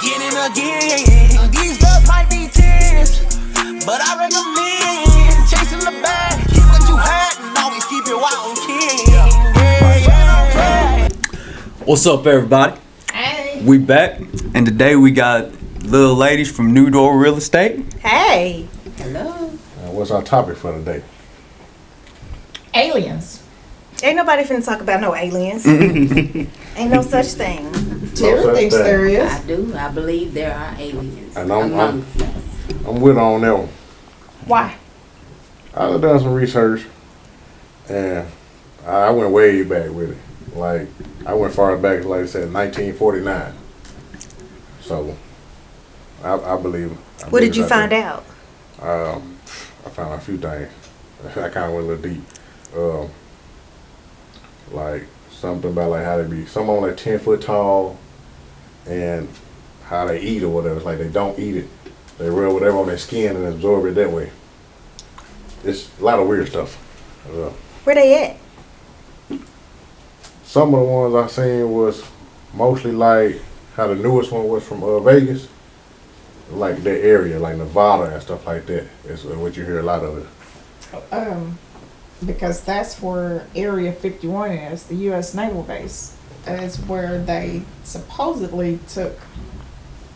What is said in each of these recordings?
again and again. These girls might be 10s, but I recommend chasing the bag. Keep what you had and always keep it wild kid. Yeah. What's up, everybody? Hey. We back, and today we got little ladies from New Door Real Estate. Hey. Hello. What's our topic for today? Aliens. Ain't nobody finna talk about no aliens. Ain't no such thing. Tara such thinks thing. there is. I do. I believe there are aliens. And I'm amongst us. with her on that one. Why? I've done some research, and I went way back with it. Like, I went far back, like I said, 1949. So, I believe it. What did you find out? I found out a few things. I kind of went a little deep. Like, something about like how they be, some on like 10 foot tall, and how they eat or whatever. It's like they don't eat it. They rub whatever on their skin and absorb it that way. It's a lot of weird stuff. Where they at? Some of the ones I seen was mostly like how the newest one was from Vegas, like that area, like Nevada and stuff like that. Is what you hear a lot of it. Because that's where Area 51 is, the U.S. Naval Base. Is where they supposedly took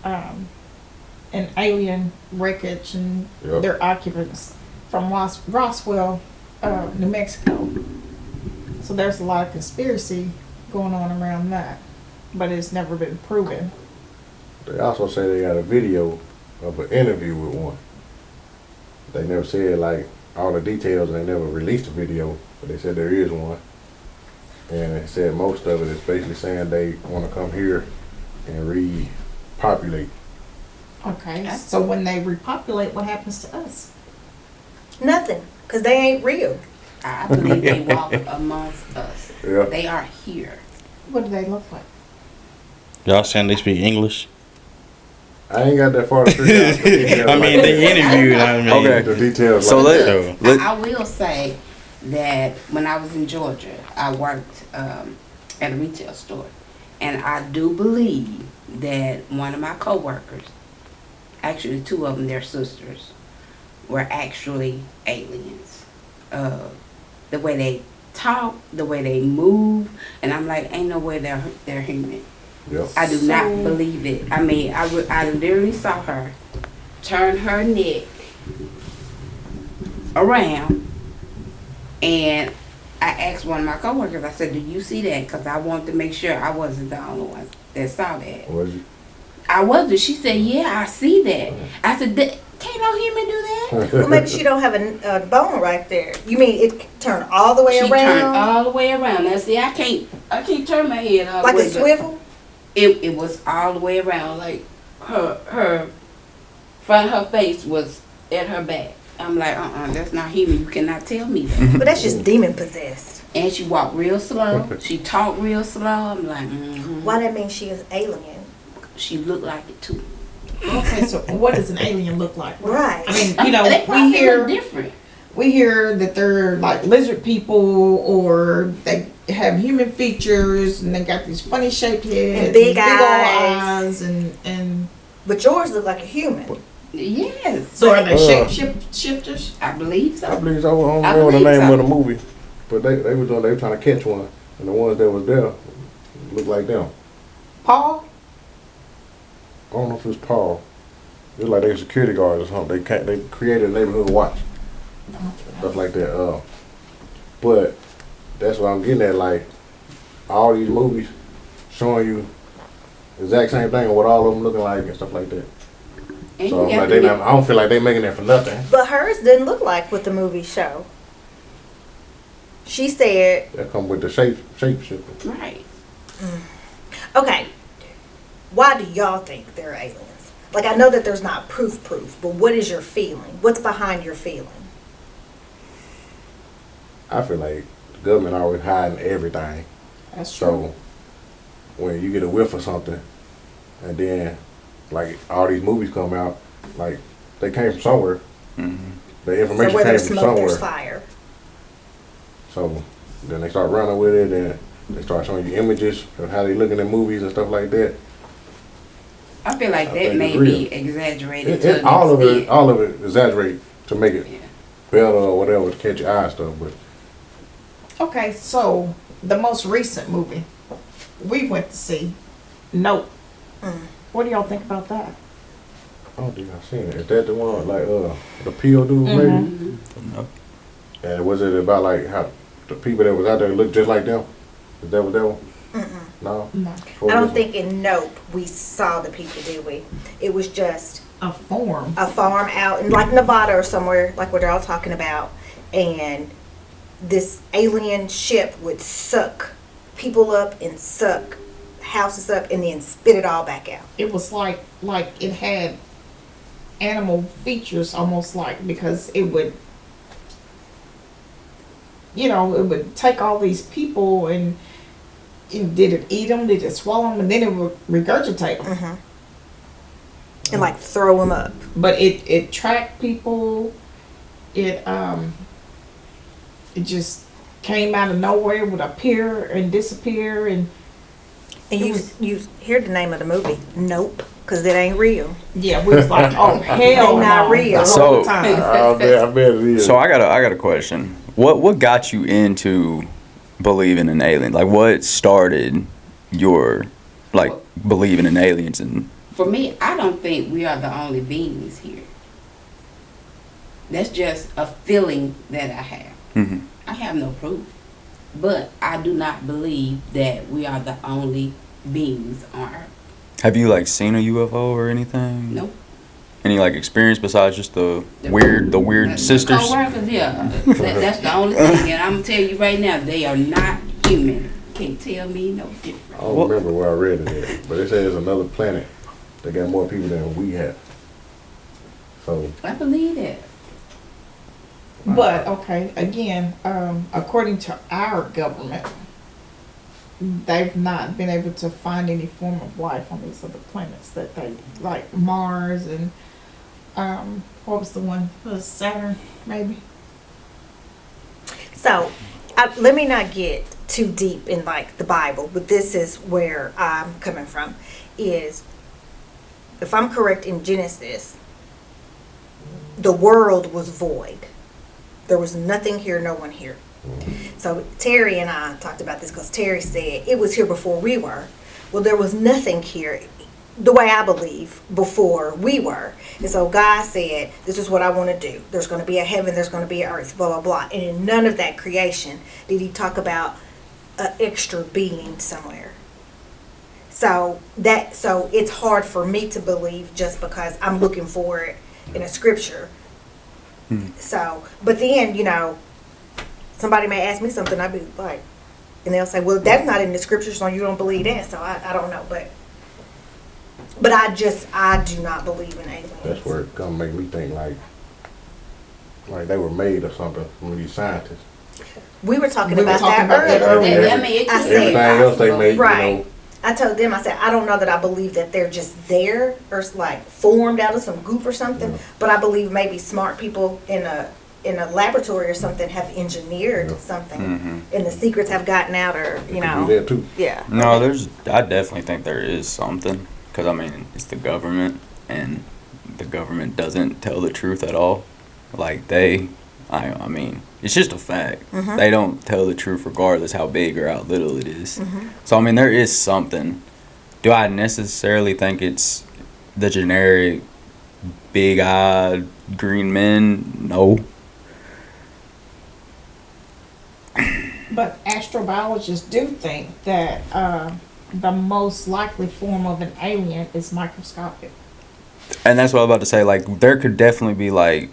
an alien wreckage and Yep. their occupants from Roswell, New Mexico. So there's a lot of conspiracy going on around that, but it's never been proven. They also say they got a video of an interview with one. They never said like all the details, and they never released the video, but they said there is one. And they said most of it is basically saying they want to come here and repopulate. Okay. So when they repopulate, what happens to us? Nothing, because they ain't real. I believe they walk amongst us. Yeah. They are here. What do they look like? Y'all saying they speak English? I ain't got that far to figure out the details. I mean, they interviewed. I mean, Okay. The details. So like let I will say that when I was in Georgia, I worked at a retail store. And I do believe that one of my coworkers, actually two of them, their sisters, were actually aliens. The way they talk, the way they move, and I'm like, ain't no way they're human. Yep. I do not believe it. I mean, I literally saw her turn her neck around, and I asked one of my coworkers, I said, do you see that? Because I wanted to make sure I wasn't the only one that saw that. Was you? I wasn't. She said, yeah, I see that. I said, can't no human do that? Well, maybe she don't have a bone right there. You mean it turned all the way She around? turned all the way around. Now, see, I can't turn my head all like the way. a swivel? It was all the way around, like her front of her face was at her back. I'm like, that's not human. You cannot tell me that. But that's just demon possessed. And she walked real slow. She talked real slow. I'm like, Why that mean she is alien? She looked like it too. Okay, so what does an alien look like? Right. I mean, you know, they probably we hear look different. that they're like lizard people, or they have human features, and they got these funny shaped heads, And big old eyes. and But yours look like a human. Yes. so are they I shifters? believe so. I believe so. I I don't remember the believe name so. of the movie, but they were trying to catch one, and the ones that was there looked like them. Paul? I don't know if it was Paul. It was like they were security guards or something. They created a neighborhood watch, stuff like that. But that's what I'm getting at. Like all these movies showing you the exact same thing, and what all of them looking like and stuff like that. And So you I'm got like, to I don't feel like they making that for nothing. But hers didn't look like what the movie show. She said, That come with the shapeshifter. right. okay, why do y'all think they're aliens? Like, I know that there's not proof, but what is your feeling? What's behind your feeling? I feel like the government always hiding everything. That's true. So when you get a whiff of something, and then like all these movies come out, like they came from somewhere. Mm-hmm. The So information where came there's from smoke, somewhere. there's fire. So then they start running with it, and they start showing you images of how they looking at movies and stuff like that. I feel like I that think may it's real. be exaggerated to an All of extent. it exaggerate to make it Yeah. better or whatever to catch your eye and stuff. But Okay, so the most recent movie we went to see, Nope. What do y'all think about that? I don't think I've seen it. Is that the one like the Peel dude maybe? Mm-hmm. No. And was it about like how the people that was out there looked just like them? Is that what that one? No. No. What I don't was it? think in Nope we saw the people, did we? It was just A form. a farm out in like Nevada or somewhere, like what they're all talking about, and this alien ship would suck people up and suck houses up and then spit it all back out. It was like it had animal features, almost like, because it would, it would take all these people and did it eat them? Did it swallow them? And then it would regurgitate them. And like throw them up. But it tracked people. It just came out of nowhere, would appear and disappear, and And you hear the name of the movie, Nope, because it ain't real. yeah, we was like, oh hell, They not no, real. the So- whole time. I bet it is. So I got a question. What got you into believing in aliens? Like, what started your believing in aliens? And For me, I don't think we are the only beings here. That's just a feeling that I have. Mhm. I have no proof. But I do not believe that we are the only beings on Earth. have you seen a UFO or anything? Nope. Any experience besides just the weird The sisters? co-workers, yeah. That's the only thing. And I'm going to tell you right now, they are not human. Can't tell me no different. I don't remember where I read it at, but it says another planet that got more people than we have. So I believe that. But okay, again, according to our government, they've not been able to find any form of life on these other planets that they like Mars and what was the one? It was Saturn, maybe. So, let me not get too deep in the Bible, but this is where I'm coming from. Is if I'm correct in Genesis, the world was void. There was nothing here, no one here. So Terry and I talked about this because Terry said it was here before we were. Well, there was nothing here, the way I believe, before we were. And so God said, this is what I want to do. There's going to be a heaven, there's going to be an earth, blah, blah, blah. And in none of that creation did he talk about an extra being somewhere. So it's hard for me to believe just because I'm looking for it in a scripture. So, but then, somebody may ask me something, I'd be like, and they'll say, well, that's not in the scripture, so you don't believe that. So I don't know, but I do not believe in aliens. that's where it gonna make me think like they were made or something from these scientists. We were talking We were about talking that about that earlier. earlier. I mean, it I could said- be Everything else they possible. made, Right. I told them, I said, I don't know that I believe that they're just there or formed out of some goop or something, but I believe maybe smart people in a laboratory or something have engineered something and the secrets have gotten out or, It could be there too. Yeah. No, I definitely think there is something. Because, it's the government, and the government doesn't tell the truth at all. It's just a fact. They don't tell the truth regardless how big or how little it is. So, there is something. Do I necessarily think it's the generic big-eyed green men? No. But astrobiologists do think that the most likely form of an alien is microscopic. And that's what I was about to say. There could definitely be,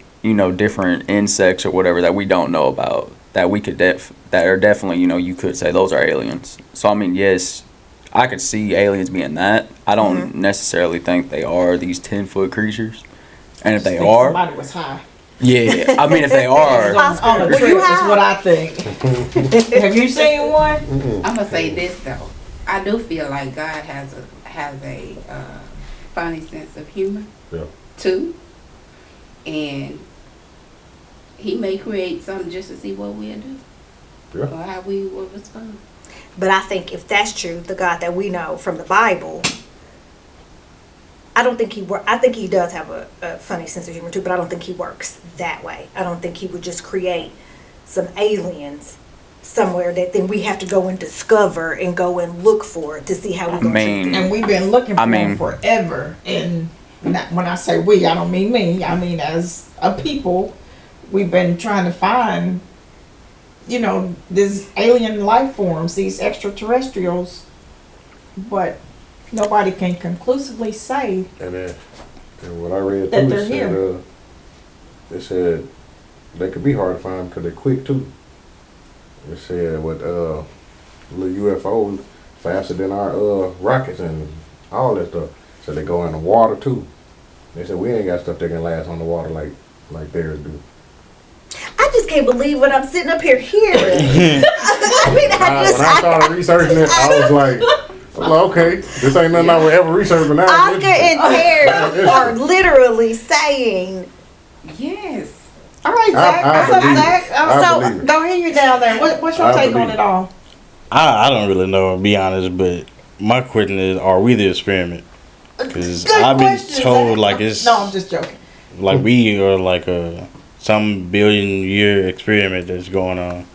different insects or whatever that we don't know about that we could that are definitely, you could say those are aliens. So, yes, I could see aliens being that. I don't necessarily think they are these 10-foot creatures. And if they Think are, somebody was high. yeah, if they are, On a Were trip you is high? what I think. Have you seen one? I'm gonna say this though. I do feel like God has a funny sense of humor Yeah. too, and He may create something just to see what we'll do Yeah. or how we will respond. But I think if that's true, the God that we know from the Bible, I don't think he I think he does have a funny sense of humor too, but I don't think he works that way. I don't think he would just create some aliens somewhere that then we have to go and discover and go and look for to see how we're going to treat them. And we've been looking for I mean- them forever. And when I say we, I don't mean me. I mean as a people, we've been trying to find, you know, these alien life forms, these extraterrestrials, but nobody can conclusively say. And then, and what I read That too, they're it said, here. they said they could be hard to find because they're quick too. It said with little UFOs faster than our rockets and all that stuff. So they go in the water too. They said we ain't got stuff that can last on the water like theirs do. I just can't believe what I'm sitting up here hearing. I mean, When I started researching it, I was like, okay, this ain't nothing I would ever research, but now Oscar and Terry are literally saying, Yes. All right, Zach. I What's up, believe it. Zach? I believe it. Go ahead, you're down there. What's your I take on believe it all? I don't really know, to be honest, but my question is, are we the experiment? Because Good I've been question, told Zach. like it's No, I'm just joking. like we are like a some billion-year experiment that's going on.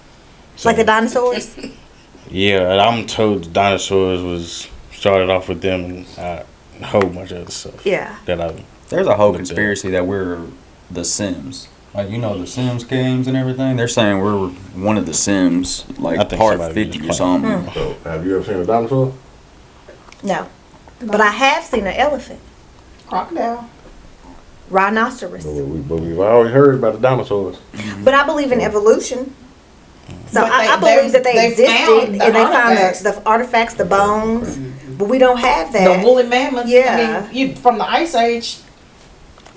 So, like the dinosaurs? yeah, and I'm told the dinosaurs was started off with them and a whole bunch of other stuff. Yeah. That I There's a whole Looked at. conspiracy that we're the Sims. Like, you know, the Sims games and everything. They're saying we're one of the Sims, I like think part somebody 50 or was something. So, have you ever seen a dinosaur? No. But I have seen an elephant, Crocodile. rhinoceros. But we've always heard about the dinosaurs. But I believe in evolution. So But I they- believe that they they existed found the and they artifacts. found the artifacts, the bones, but we don't have The that. woolly mammoths. Yeah. I mean, from the Ice Age,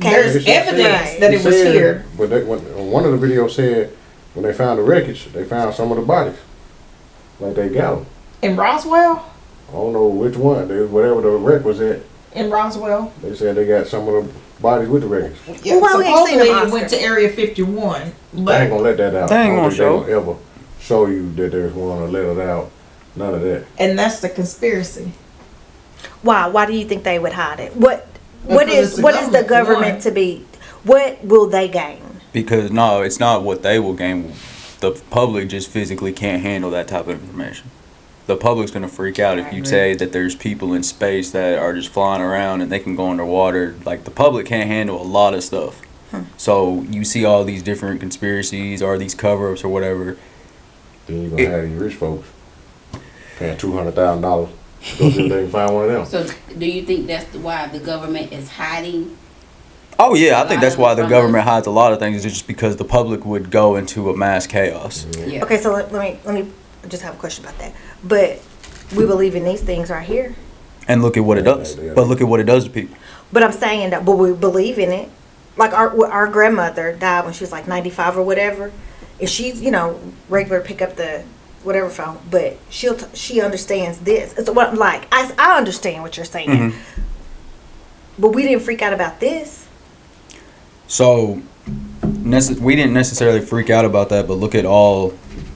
Okay. there's It's just evidence saying- that it was said- here. But one of the videos said when they found the wreckage, they found some of the bodies. Like they got them. In Roswell? I don't know which one. Whatever the wreck was at, In Roswell. they said they got some of the bodies with the wreckage. Yeah, Well, why we ain't seen supposedly them, it went Oscar? to Area 51. They ain't But gonna let that out. They ain't I don't gonna think show. they gonna ever show you that they're gonna let it out. None of that. and that's the conspiracy. Why? Why do you think they would hide it? What Because it's the what is the government, for government one. to be? What will they gain? Because, no, it's not what they will gain. The public just physically can't handle that type of information. The public's going to freak out if you say that there's people in space that are just flying around and they can go underwater. Like, the public can't handle a lot of stuff. So you see all these different conspiracies or these cover-ups or whatever. Then you're gonna have these rich folks paying $200,000 to go see if they can find one of them. So do you think that's why the government is hiding? Oh, yeah, I think that's why the From government us. hides a lot of things. Is just because the public would go into a mass chaos. Yeah. Okay, so let me just have a question about that. But we believe in these things right here. And look at what it does. But look at what it does to people. But I'm saying that, but we believe in it. Like our grandmother died when she was like 95 or whatever, and she's regular pick up the whatever phone, but she understands this. It's what I'm like. I understand what you're saying, Mhm. but we didn't freak out about this. So, we didn't necessarily freak out about that, but look at all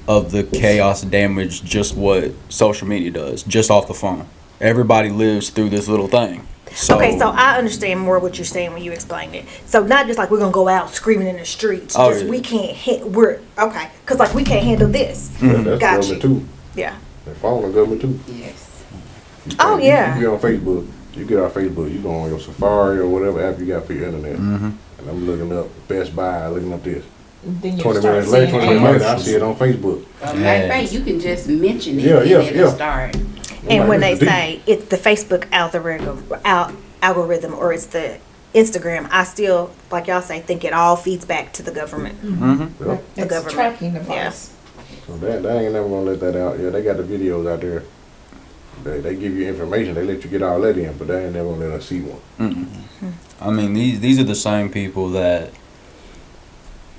of the chaos and damage just what social media does, just off the phone. Everybody lives through this little thing. So, Okay, so I understand more what you're saying when you explain it. So not just like we're gonna go out screaming in the streets. Oh, Just yeah. we can't we're okay, cause like we can't handle this. Mhm. That's Got government you. too. Yeah. They're following the government too. Yes. Oh, You- yeah. You get on Facebook. You get on Facebook. You go on your Safari or whatever app you got for your internet. Mhm. And I'm looking up Best Buy, looking up this. Then you 20 start minutes later, seeing 20 minutes later, I ads. see it on Facebook. Matter of fact, you can just mention it Yeah, and yeah, it'll yeah. start. I'm And like, when they this is deep. say it's the Facebook algorithm or it's the Instagram, I still, like y'all say, think it all feeds back to the government. Mhm. Yeah. The It's government. a tracking device. So they ain't never gonna let that out. Yeah, they got the videos out there. They give you information. They let you get all that in, but they ain't never gonna let us see one. Mm-mm. I mean, these are the same people that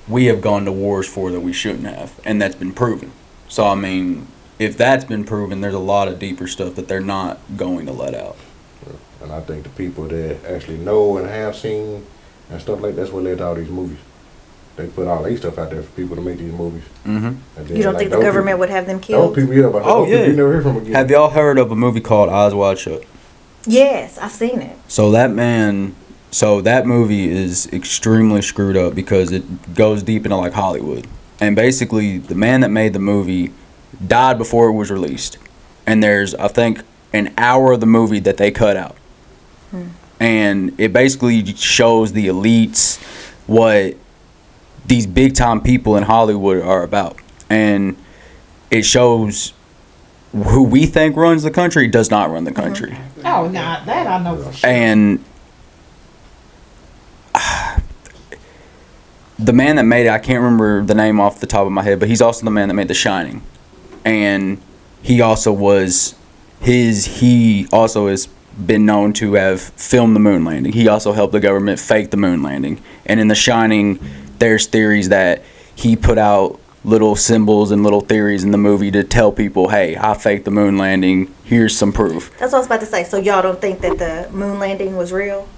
we have gone to wars for that we shouldn't have, and that's been proven. So, I mean, if that's been proven, there's a lot of deeper stuff that they're not going to let out. And I think the people that actually know and have seen and stuff like that's what led to all these movies. They put all their stuff out there for people to make these movies. Mm-hmm. And then, You don't like, think the those government people, would have them those killed? people, yeah, but Oh, those people yeah. you never hear from again. Have y'all heard of a movie called Eyes Wide Shut? Yes, I've seen it. So that movie is extremely screwed up because it goes deep into like Hollywood. And basically, the man that made the movie died before it was released. And there's, I think, an hour of the movie that they cut out. And it basically shows the elites what these big time people in Hollywood are about. And it shows who we think runs the country does not run the country. Oh, nah, that I know for sure. And the man that made it, I can't remember the name off the top of my head, but he's also the man that made The Shining. And he also has been known to have filmed the moon landing. He also helped the government fake the moon landing. And in The Shining, there's theories that he put out little symbols and little theories in the movie to tell people, hey, I faked the moon landing. Here's some proof. That's what I was about to say. So y'all don't think that the moon landing was real?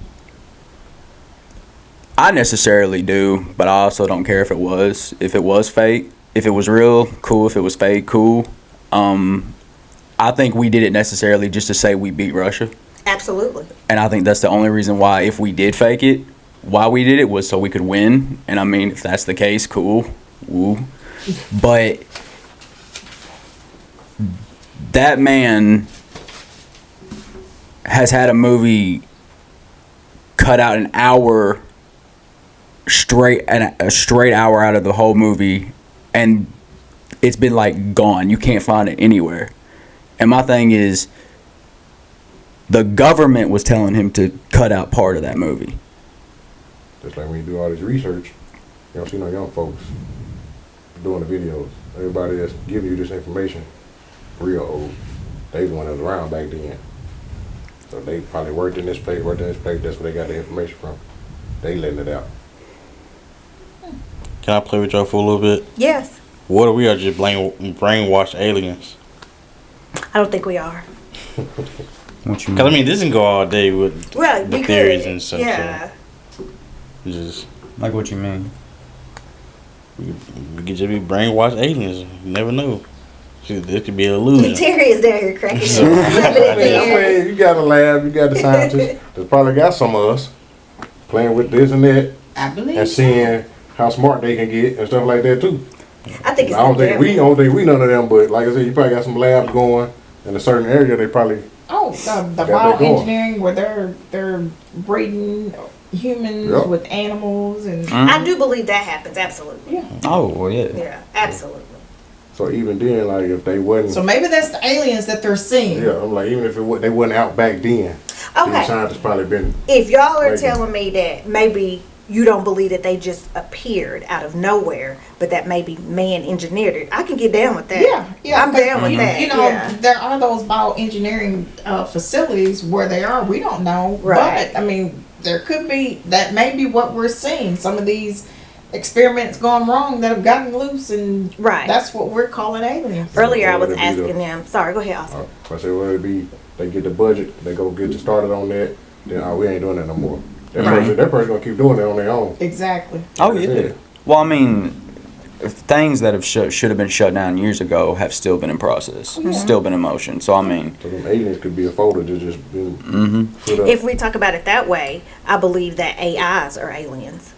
I necessarily do, but I also don't care if it was. If it was fake, if it was real, cool. If it was fake, cool. I think we did it necessarily just to say we beat Russia. Absolutely. And I think that's the only reason why, if we did fake it, why we did it was so we could win. And I mean, if that's the case, cool. Woo. But that man has had a movie cut out an hour straight, and a straight hour out of the whole movie, and it's been like gone. You can't find it anywhere. And my thing is, the government was telling him to cut out part of that movie. Just like when you do all this research, you don't see no young folks doing the videos. Everybody that's giving you this information, real old. They the one that was around back then. So they probably worked in this place, that's where they got the information from. They letting it out. Can I play with y'all for a little bit? Yes. What are we are just brainwashed aliens? I don't think we are. What you Cause I mean, this can go all day with Well, the we theories could. and stuff. Yeah. So just like what you mean? we could just be brainwashed aliens. You never know. This could be an illusion. Terry is down here cracking shit. I mean, you got a lab, you got the scientists that probably got some of us playing with this and that I believe and so. seeing how smart they can get and stuff like that too. I think it's I don't the think we none of them, but like I said, you probably got some labs going in a certain area. They probably Oh, the that going. bioengineering where they're breeding humans Yep. with animals and I do believe that happens. Absolutely. yeah. Oh, well, yeah. Yeah, absolutely. so even then, like if they wasn't, So maybe that's the aliens that they're seeing. yeah, I'm like even if they wasn't out back then, the Okay. scientists probably been. If y'all are Maybe. telling me that maybe you don't believe that they just appeared out of nowhere, but that maybe man engineered it, I can get down with that. Yeah, I'm down with you, that. You know, yeah. there are those bioengineering facilities where they are. We don't know, Right. But I mean, there could be that may be what we're seeing. Some of these experiments gone wrong that have gotten loose, and Right. that's what we're calling aliens. Earlier, I Or was would it be asking the- them. Sorry, go ahead, Austin. I say, well, it'd be they get the budget, they go get you started on that. Then we ain't doing that no more. That person gonna keep doing it on their own. Exactly. Oh, Like I yeah. said. Well, I mean, things that have should have been shut down years ago have still been in process, still been in motion. So, I mean, So them aliens could be a folder that just been put up. If we talk about it that way, I believe that AIs are aliens.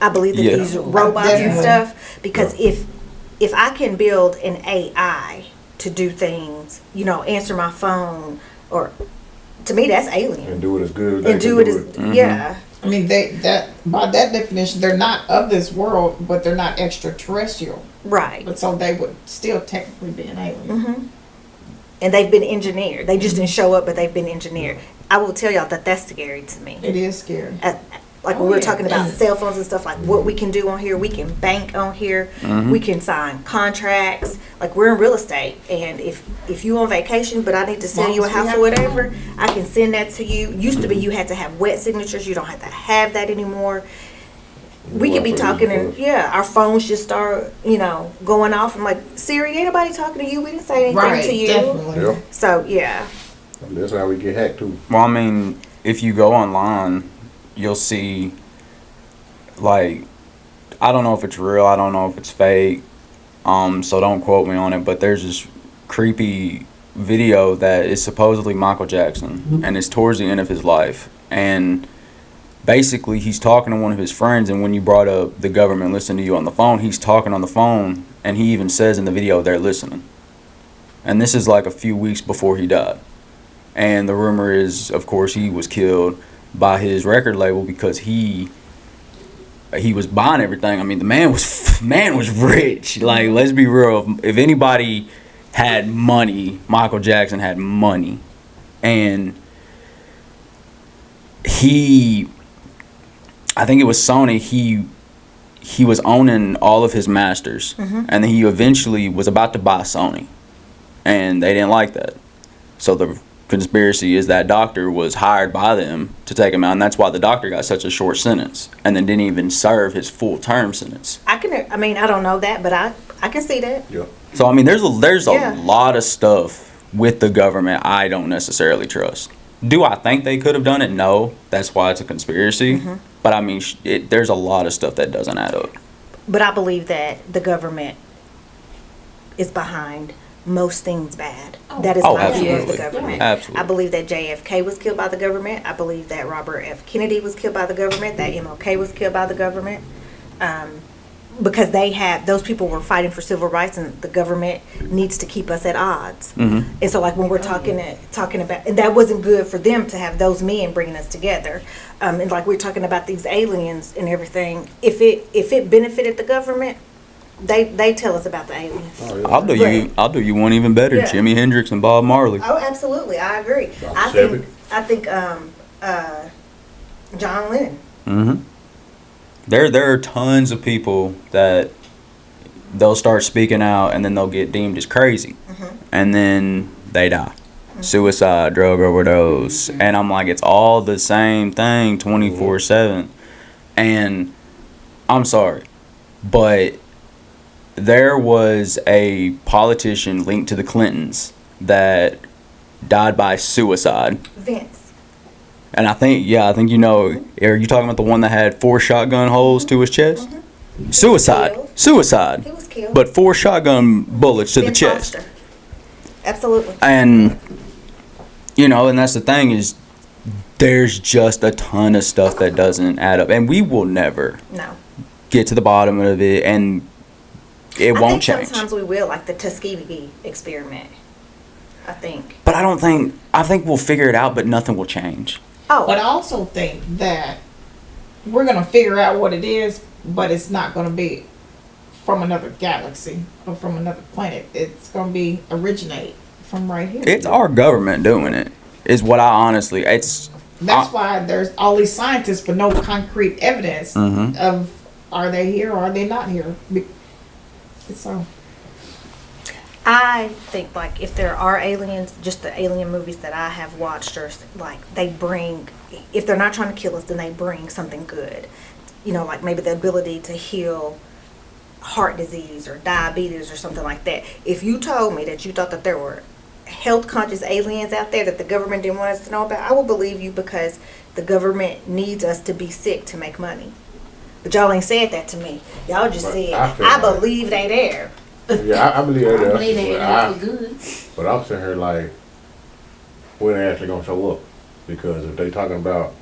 I believe that Yeah. these robots and Definitely. stuff, because if I can build an AI to do things, you know, answer my phone, or to me that's alien. and do it as good as they And can do it as yeah. I mean, that by that definition, they're not of this world, but they're not extraterrestrial. Right. But so they would still technically be an alien. And they've been engineered. They just didn't show up, but they've been engineered. I will tell y'all that that's scary to me. It is scary. Like Oh, when we were yeah. talking about And- cell phones and stuff, like what we can do on here, we can bank on here, we can sign contracts. Like we're in real estate, and if you on vacation, but I need to As sell long you a as we house have or whatever, I can send that to you. Used to be you had to have wet signatures. You don't have to have that anymore. We could be talking, and our phones just start, going off. I'm like, Siri, ain't nobody talking to you. We didn't say anything Right. to you. Definitely. Yep. So yeah, That's how we get hacked too. well, I mean, if you go online, you'll see, like, I don't know if it's real, I don't know if it's fake, so don't quote me on it, but there's this creepy video that is supposedly Michael Jackson, and it's towards the end of his life. And basically, he's talking to one of his friends, and when you brought up the government listening to you on the phone, he's talking on the phone, and he even says in the video they're listening. And this is like a few weeks before he died. And the rumor is, of course, he was killed by his record label because he was buying everything. I mean, the man was rich. Like, let's be real. If anybody had money, Michael Jackson had money. And I think it was Sony, he was owning all of his masters. And then he eventually was about to buy Sony. And they didn't like that. So the conspiracy is that doctor was hired by them to take him out, and that's why the doctor got such a short sentence and then didn't even serve his full term sentence. I don't know that, but I can see that. Yeah. So I mean, there's a Yeah. lot of stuff with the government I don't necessarily trust. Do I think they could have done it? No. That's why it's a conspiracy. But I mean, there's a lot of stuff that doesn't add up. But I believe that the government is behind most things bad. That is Oh, my view of the absolutely. government. Absolutely. I believe that JFK was killed by the government. I believe that Robert F. Kennedy was killed by the government. That MLK was killed by the government. Because those people were fighting for civil rights, and the government needs to keep us at odds. And so, like, when we're talking about, and that wasn't good for them to have those men bringing us together. And like we're talking about these aliens and everything. If it benefited the government, they tell us about the aliens. Oh, yeah. I'll do you one even better. Yeah. Jimi Hendrix and Bob Marley. Oh, absolutely, I agree. I Seven. think John Lennon. Mm-hmm. There are tons of people that they'll start speaking out and then they'll get deemed as crazy, and then they die. Suicide, drug overdose, and I'm like, it's all the same thing 24/7. And I'm sorry, but there was a politician linked to the Clintons that died by suicide. Vince. And I think you know, are you talking about the one that had 4 shotgun holes to his chest? Suicide. Killed. Suicide. He was killed. But 4 shotgun bullets to the Vince chest. Foster. Absolutely. And, you know, and that's the thing is, there's just a ton of stuff that doesn't add up. And we will never No. get to the bottom of it, and it I won't think change. sometimes we will, like the Tuskegee experiment. I think. But I think we'll figure it out, but nothing will change. Oh, But I also think that we're gonna figure out what it is, but it's not gonna be from another galaxy or from another planet. It's gonna be originate from right here. It's our government doing it, is what I honestly, That's why there's all these scientists, but no concrete evidence of are they here or are they not here. So I think, like, if there are aliens, just the alien movies that I have watched are like if they're not trying to kill us, then they bring something good. You know, like maybe the ability to heal heart disease or diabetes or something like that. If you told me that you thought that there were health conscious aliens out there that the government didn't want us to know about, I would believe you, because the government needs us to be sick to make money. But y'all ain't said that to me. Y'all just But said, I feel I like- believe they there. Yeah, I believe that. I believe they but ain't for good. But I'm sitting here like, when they actually gonna show up? Because if they talking about,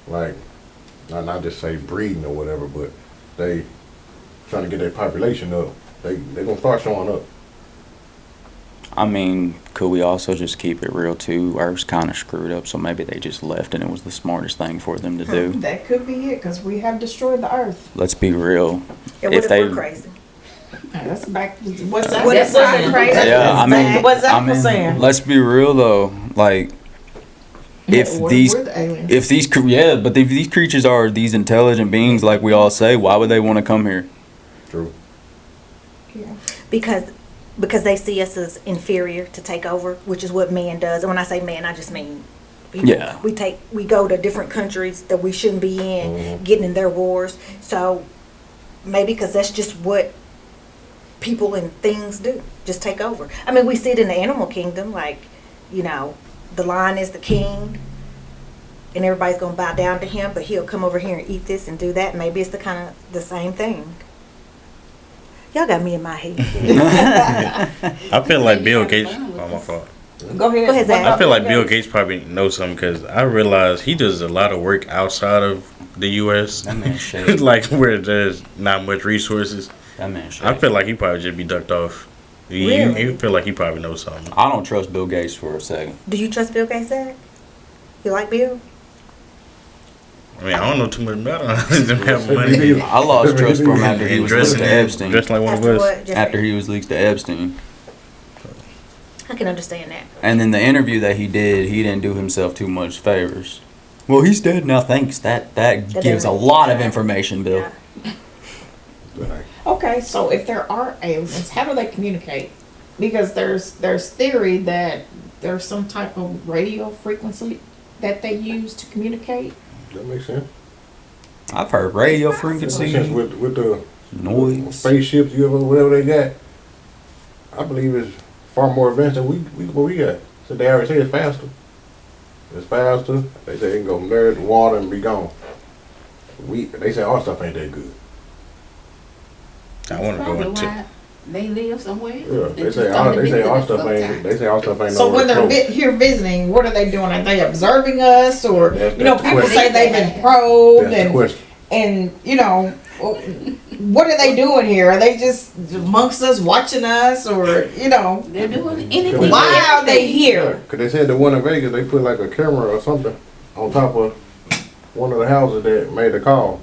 like, not just say breeding or whatever, but they trying to get their population up, they gonna start showing up. I mean, could we also just keep it real too? Earth's kind of screwed up, so maybe they just left and it was the smartest thing for them to do. that could be it, because we have destroyed the earth. Let's be real. And what If if they- we're crazy? That's back. What's that? What if we're crazy? Yeah, I mean, What's that I mean, saying? let's be real though. Like, if What these, we're the aliens. if these, but if these creatures are these intelligent beings, like we all say, why would they want to come here? True. Yeah. Because they see us as inferior to take over, which is what man does. And when I say man, I just mean people. Yeah. We go to different countries that we shouldn't be in, getting in their wars. So maybe because that's just what people and things do, just take over. I mean, we see it in the animal kingdom, like, you know, the lion is the king and everybody's gonna bow down to him, but he'll come over here and eat this and do that. Maybe it's the same thing. Y'all got me in my head. I feel like Bill Having Gates. fun with Oh, my us. fault. Go ahead. Go ahead, Zach. I feel like Bill Gates probably knows something because I realize he does a lot of work outside of the U.S. That man shady. like where there's not much resources. That man shady. I feel like he probably just be ducked off. Really? You feel like he probably knows something. I don't trust Bill Gates for a second. Do you trust Bill Gates, Zach? You like Bill? I mean, I don't know too much about him. Them have money. I lost trust for him after he And was leaked to Epstein. dressed like one of After us. what? Jeffrey? After he was leaked to Epstein. I can understand that. And then the interview that he did, he didn't do himself too much favors. Well, he's dead now. Thanks. That gives a lot of information, Bill. Yeah. Okay, so if there are aliens, how do they communicate? Because there's theory that there's some type of radio frequency that they use to communicate. That makes sense. I've heard radio That makes sense frequency, with the noise. spaceships, whatever they got. I believe it's far more advanced than what we got. So they already say it's faster. It's faster. They say it can go from there to water and be gone. They say our stuff ain't that good. I want to go Probably into. why they live somewhere. Yeah, and they just say don't our visit us stuff ain't. sometimes. They say our stuff ain't. So when nowhere they're close. here visiting, what are they doing? Are they observing us, or That's you know, the people question. say they've been probed That's the question. and you know, what are they doing here? Are they just amongst us, watching us, or you know, They're doing anything. why are they here? Cause they said the one in Vegas, they put like a camera or something on top of one of the houses that made the call,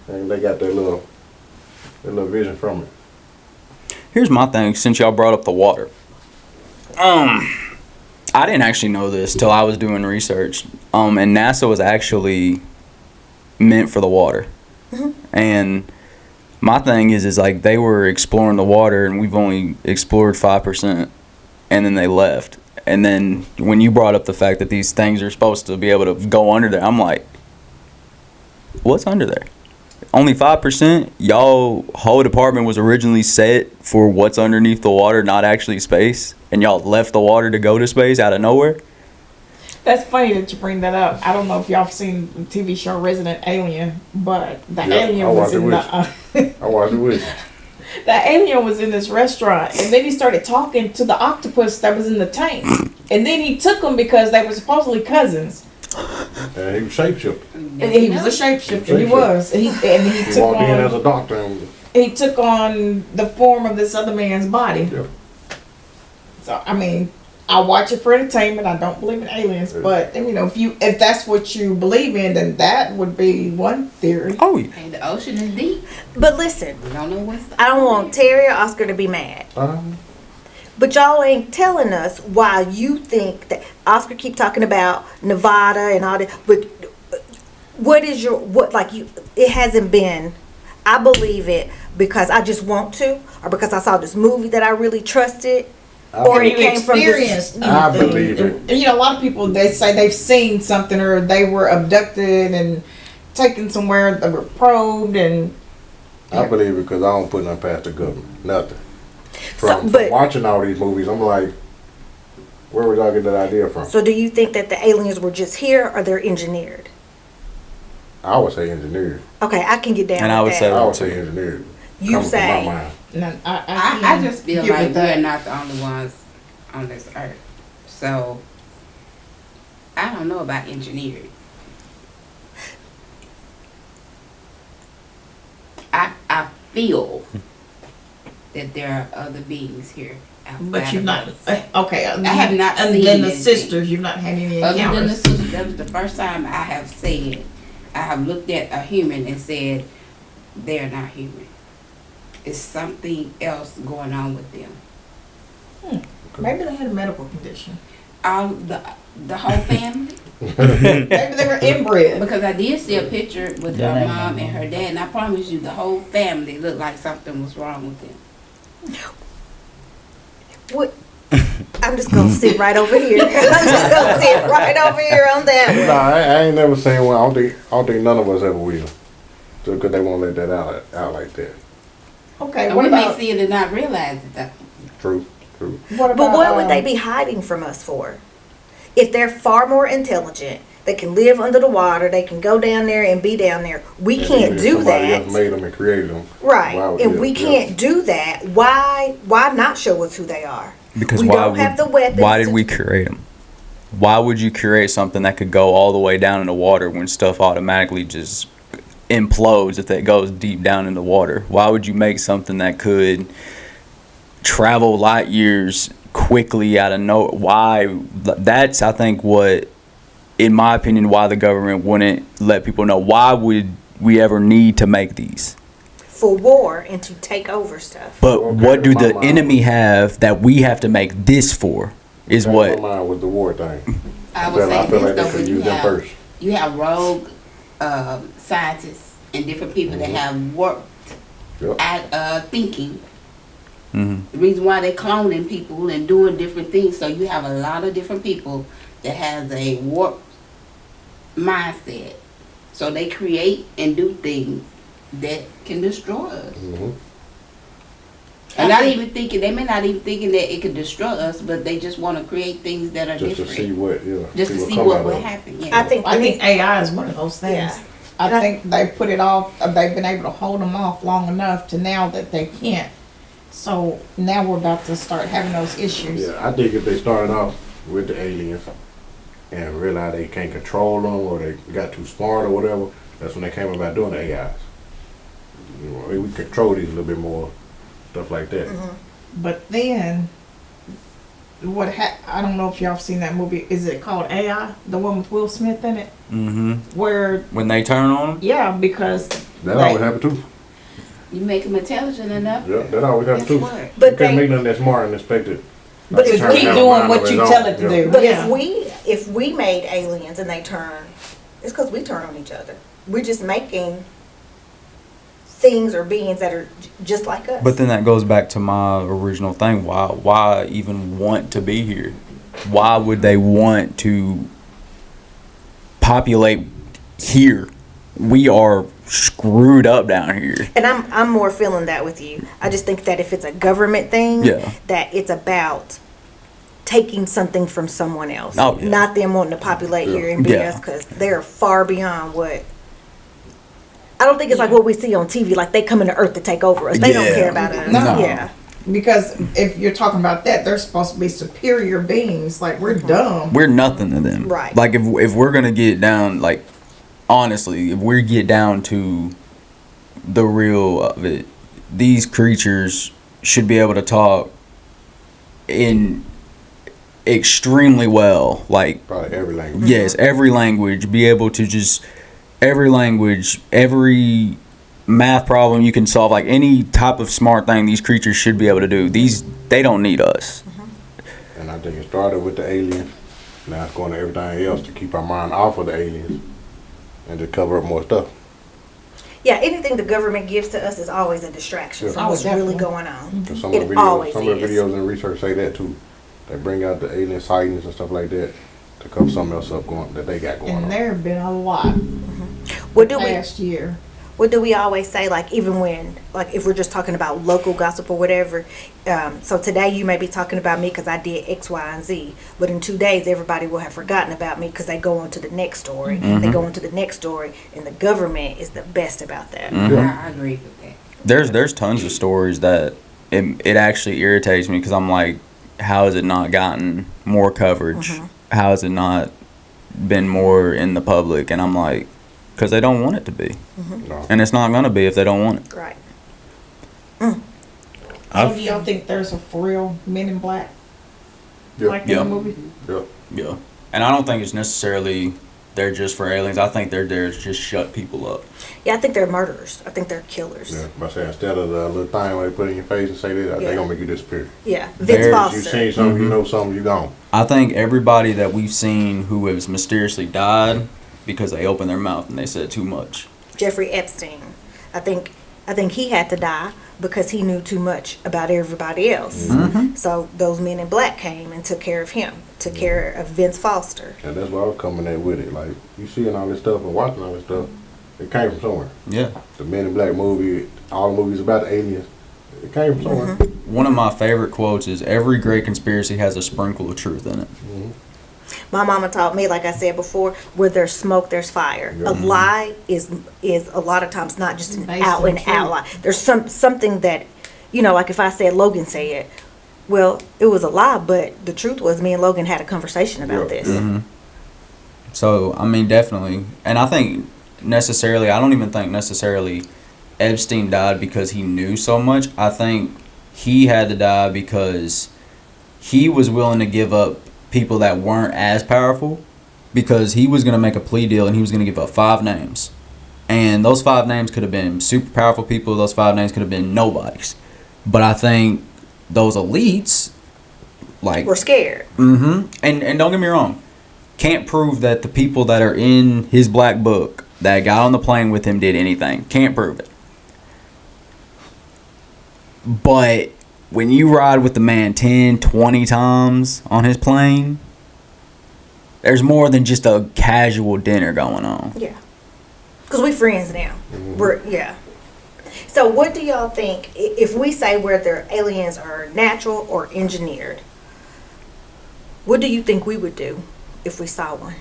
and they got their little vision from it. Here's my thing, since y'all brought up the water. I didn't actually know this till I was doing research. And NASA was actually meant for the water. And my thing is like they were exploring the water and we've only explored 5%. And then they left. And then when you brought up the fact that these things are supposed to be able to go under there, I'm like, what's under there? Only 5%. Y'all whole department was originally set for what's underneath the water, not actually space, and y'all left the water to go to space out of nowhere. That's funny that you bring that up. I don't know if y'all have seen the TV show Resident Alien, but the Yeah, alien I was watched it in with the I watched it with you. the alien was in this restaurant, and then he started talking to the octopus that was in the tank, and then he took them because they were supposedly cousins. And he was shapeshifter. And he was a shapeshifter. He was. He He took walked in as on. a doctor and He took on the form of this other man's body. yeah. So I mean, I watch it for entertainment. I don't believe in aliens, but you know, if that's what you believe in, then that would be one theory. Oh, yeah. And the ocean is deep. But listen, We don't know what's. I don't want Terry or Oscar to be mad. But y'all ain't telling us why you think that Oscar keep talking about Nevada and all that. But what is your it hasn't been. I believe it because I just want to, or because I saw this movie that I really trusted, or it came from this. I believe it. And, you know, a lot of people they say they've seen something or they were abducted and taken somewhere. They were probed and. I believe it because I don't put nothing past the government. Nothing. So, From but watching all these movies, I'm like, where would y'all get that idea from? so do you think that the aliens were just here, or they're engineered? I would say engineered. Okay, I can get down. And with I would that. say- I would say engineered. You Coming from say- my mind. No, I I just feel get like with that. we're not the only ones on this earth. So I don't know about engineering. I feel that there are other beings here outside But you've of not us. okay. I have not Other seen than the anything. sisters, you've not had any Other than the encounters. sister, that was the first time I have said, I have looked at a human and said, they're not human. It's something else going on with them. Maybe they had a medical condition. All the whole family. Maybe they were inbred. Because I did see a picture with her mom and her dad, and I promise you, the whole family looked like something was wrong with them. What? I'm just gonna sit right over here. I'm just gonna sit right over here on that. Nah, I ain't never seen one. I don't think none of us ever will. Just because they won't let that out like that. Okay, And what we may about see it and not realize it though. True. what about? But what would they be hiding from us for? If they're far more intelligent, they can live under the water, they can go down there and be down there. We can't If do somebody that. else made them and created them. Right. Why would- And yeah, we yeah. can't do that. Why not show us who they are? Because We why don't would, have the weapons why did to- we create them? Why would you create something that could go all the way down in the water when stuff automatically just implodes if it goes deep down in the water? Why would you make something that could travel light years quickly out of no? Why? That's, I think, what, in my opinion, why the government wouldn't let people know. Why would we ever need to make these? For war and to take over stuff. But Okay, what do my the mind enemy was- have that we have to make this for? Is My what? mind was the war thing. I would say I feel like this they though, should when you use them have, first. you have rogue scientists and different people that have worked Yep. at thinking. Mhm. The reason why they're cloning people and doing different things, so you have a lot of different people that has a warped mindset. So they create and do things that can destroy us. Mhm. And not even thinking, they may not even thinking that it could destroy us, but they just want to create things that are Just to different. see what, you know, Just to see come what out will of it. happen. Yeah. I think, I think AI is one of those things. Yeah. I think they put it off, they've been able to hold them off long enough to now that they can't. So now we're about to start having those issues. Yeah, I think if they started off with the aliens and realized they can't control them or they got too smart or whatever, that's when they came about doing the AIs. You know, we control these a little bit more, stuff like that. But then, I don't know if y'all have seen that movie, is it called AI? The one with Will Smith in it? Mm-hmm. Where, When they turn on 'em? yeah, because That they- always happen too. You make them intelligent enough. Yeah, that always happen Guess too. what? You but can't make they, nothing that's smart and expect it. But to if we keep have a doing mind what of you its tell own. it to Yeah. do. but Yeah. if we made aliens and they turn, it's because we turn on each other. We're just making things or beings that are just like us. But then that goes back to my original thing. Why even want to be here? Why would they want to populate here? We are screwed up down here. And I'm more feeling that with you. I just think that if it's a government thing, Yeah. that it's about taking something from someone else, Oh, yeah. not them wanting to populate here and be Yeah. us, because they're far beyond what. I don't think it's like what we see on TV, like they come into Earth to take over us. They don't Yeah. care about us. No. Yeah. Because if you're talking about that, they're supposed to be superior beings. Like, we're dumb. We're nothing to them. Right. Like if we're gonna get down, like honestly, if we get down to the real of it, these creatures should be able to talk in extremely well. Like Probably every language. yes, every language, be able to just every language, every math problem you can solve, like any type of smart thing these creatures should be able to do. They don't need us. And I think it started with the aliens. Now it's going to everything else to keep our mind off of the aliens and to cover up more stuff. Yeah, anything the government gives to us is always a distraction Yeah. from what's Oh, really definitely. going on. 'Cause some of It the videos, always some of the is. videos and research say that too. They bring out the alien sightings and stuff like that to cover something else up going that they got going And on. there have been a lot What do we last year. What do we always say? Like even when, like if we're just talking about local gossip or whatever. So today you may be talking about me because I did X, Y, and Z, but in 2 days everybody will have forgotten about me because they go on to the next story. They go on to the next story, and the government is the best about that. I agree with that. There's tons of stories that it actually irritates me because I'm like, how has it not gotten more coverage? How has it not been more in the public? And I'm like, because they don't want it to be, No. and it's not gonna be if they don't want it. Right. So do y'all think there's a for real Men in Black? Yep. Like in Yeah. the movie? Yep. Yeah, and I don't think it's necessarily they're just for aliens. I think they're there to just shut people up. Yeah, I think they're murderers. I think they're killers. Yeah. But say instead of the little thing where they put in your face and say that, Yeah. they gonna make you disappear. Yeah, Vince There's- You Foster. seen something, you know something, you gone. I think everybody that we've seen who has mysteriously died because they opened their mouth and they said too much. Jeffrey Epstein. I think he had to die because he knew too much about everybody else. So those Men in Black came and took care of him, took care of Vince Foster. And that's why I was coming at with it. Like, you seeing all this stuff and watching all this stuff, it came from somewhere. Yeah. The Men in Black movie, all the movies about the aliens, it came from somewhere. One of my favorite quotes is every great conspiracy has a sprinkle of truth in it. My mama taught me, like I said before, where there's smoke, there's fire. Yeah. A lie is a lot of times not just an Based out on and out truth. lie. There's something that, like if I said Logan said, Well, it was a lie, but the truth was me and Logan had a conversation about Yeah. this. So I mean, definitely, and I think necessarily, I don't even think necessarily Epstein died because he knew so much. I think he had to die because he was willing to give up people that weren't as powerful, because he was going to make a plea deal and he was going to give up 5 names. And those 5 names could have been super powerful people. Those 5 names could have been nobodies. But I think those elites, like, We're scared. and don't get me wrong, can't prove that the people that are in his black book that got on the plane with him did anything. Can't prove it. But when you ride with the man 10, 20 times on his plane, there's more than just a casual dinner going on. Yeah. Because we friends now. Yeah. So what do y'all think, if we say whether aliens are natural or engineered, what do you think we would do if we saw one?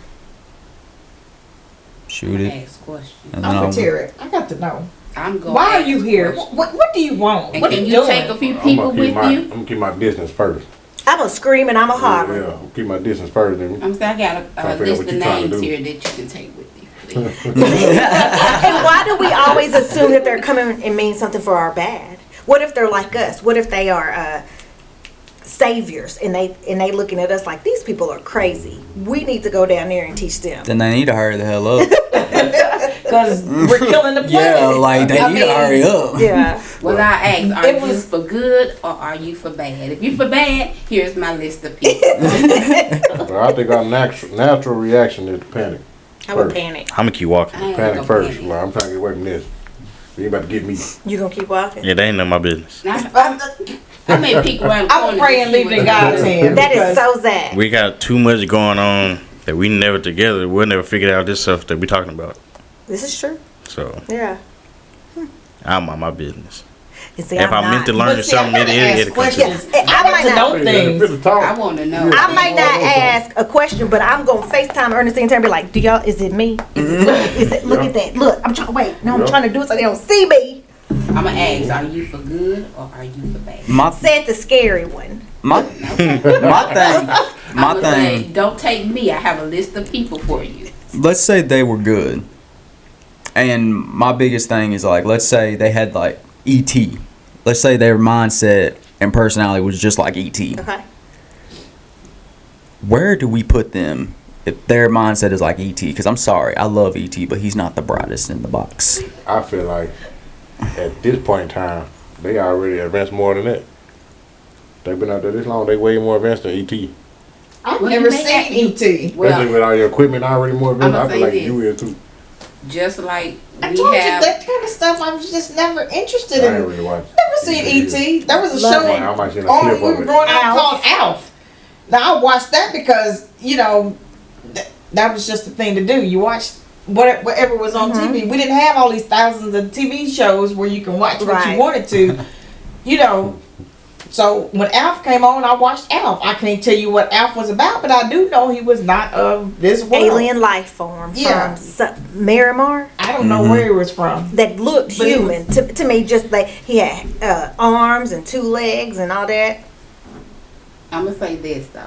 Shoot it. Ask questions. And I'm then with Terry. I got to know. I'm going. Why are ask you here? questions. What do you want? And What are can you you take a doing? few people with you? I'm gonna keep my distance first. I'm a scream and I'm a Yeah, holler. I'm gonna keep my distance first. Then I'm saying I got Trying a to figure out list what of you trying to names do. here that you can take with you. please. And why do we always assume that they're coming and mean something for our bad? What if they're like us? What if they are saviors and they looking at us like these people are crazy? We need to go down there and teach them. Then they need to hurry the hell up. Because we're killing the planet. Yeah, like they I need to mean, hurry up. Yeah. Well, I asked, are It you was- for good or are you for bad? If you for bad, here's my list of people. but I think our natural reaction is to panic. I would First. panic. I'm gonna keep walking. I ain't Panic gonna first. panic. Like, I'm trying to get away from this. You ain't about to get me. You gonna keep walking? Yeah, they ain't none of my business. Now, I may peek around the corner. I'm praying to see leaving in what- God's hand. That is because so sad. We got too much going on that we never together. We'll never figure out this stuff that we talking about. This is true. So Yeah. I'm on my business. And see, If I'm I meant to not. learn But see, something, I gotta ask it'll come to questions. me. Yeah, I might to know not. Hey, things. benefit of talk. I want to know. I might not ask a question, but I'm gonna FaceTime Ernestine and be like, "Do y'all? Is it me? Is it? Look at that! Look, I'm trying. Wait, no, I'm Yeah. trying to do it so they don't see me." I'm gonna ask, are you for good or are you for bad? My Said the scary one. my my I'm gonna say, thing. don't take me. I have a list of people for you. Let's say they were good, and my biggest thing is like, let's say they had like ET. Let's say their mindset and personality was just like ET. Okay. Where do we put them if their mindset is like ET? Because I'm sorry, I love ET, but he's not the brightest in the box. I feel like at this point in time, they already advanced more than that. They've been out there this long. They way more advanced than ET. I've Well, never you may have- seen ET. Well, Especially with all your equipment already more advanced. I'ma I feel say like this. you is too. just like I we told have. you that kind of stuff. I was just never interested I in. ain't really watched. Never seen ET. There was a Love show it. I might see a on clip we of were it. growing up Alf. called Alf. Now I watched that because that was just the thing to do. You watched whatever was on TV. We didn't have all these thousands of TV shows where you can watch what Right. you wanted to. So when Alf came on, I watched Alf. I can't tell you what Alf was about, but I do know he was not of this world. Alien life form Yeah. from Miramar I don't know where he was from. that looked But it human to me. Just like he had arms and 2 legs and all that. I'm gonna say this though,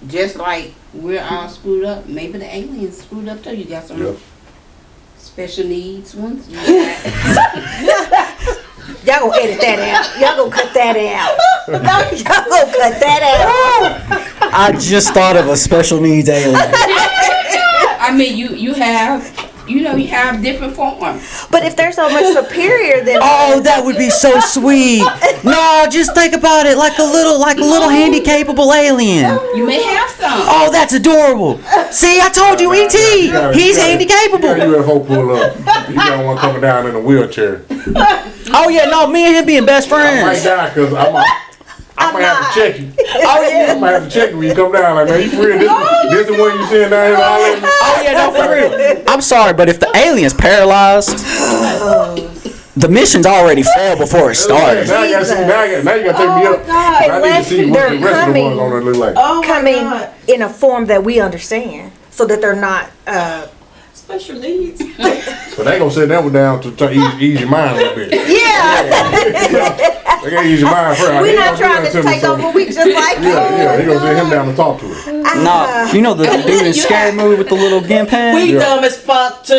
just like we're all screwed up, maybe the aliens screwed up too. You got some Yeah. special needs ones. You got- Y'all gonna edit that out. Y'all gonna cut that out. Y'all gonna cut that out. I just thought of a special needs alien. I mean, you have different forms. But if they're so much superior, then Oh, that would be so sweet. No, just think about it, like a little handy-capable alien. You may have some. Oh, that's adorable. See, I told you, ET. He's handy-capable. You UFO pull up. You got one coming down in a wheelchair. Oh yeah, no, me and him being best I might friends. die because I might have to check you. Oh yeah. I might have to check you when you come down. Like, man, you for real? This the one you seeing down here all in? Oh yeah, no, for real. I'm sorry, but if the alien's paralyzed, the mission's already failed before it started. Now you gotta see. Now you gotta take me up. I need to unless see what they're the rest of the ones coming, on there look like. Oh my coming God. in a form that we understand, so that they're not. Special needs. But they gonna sit that one down to ease your mind a little bit. Yeah. They They gotta use your mind first. We're He not gonna do trying that to me, take so- over. We just like Yeah, he gonna send him down to talk to her. Nah, you know the dude in Scary Movie with the little gimp hand? We Yeah. dumb as fuck too.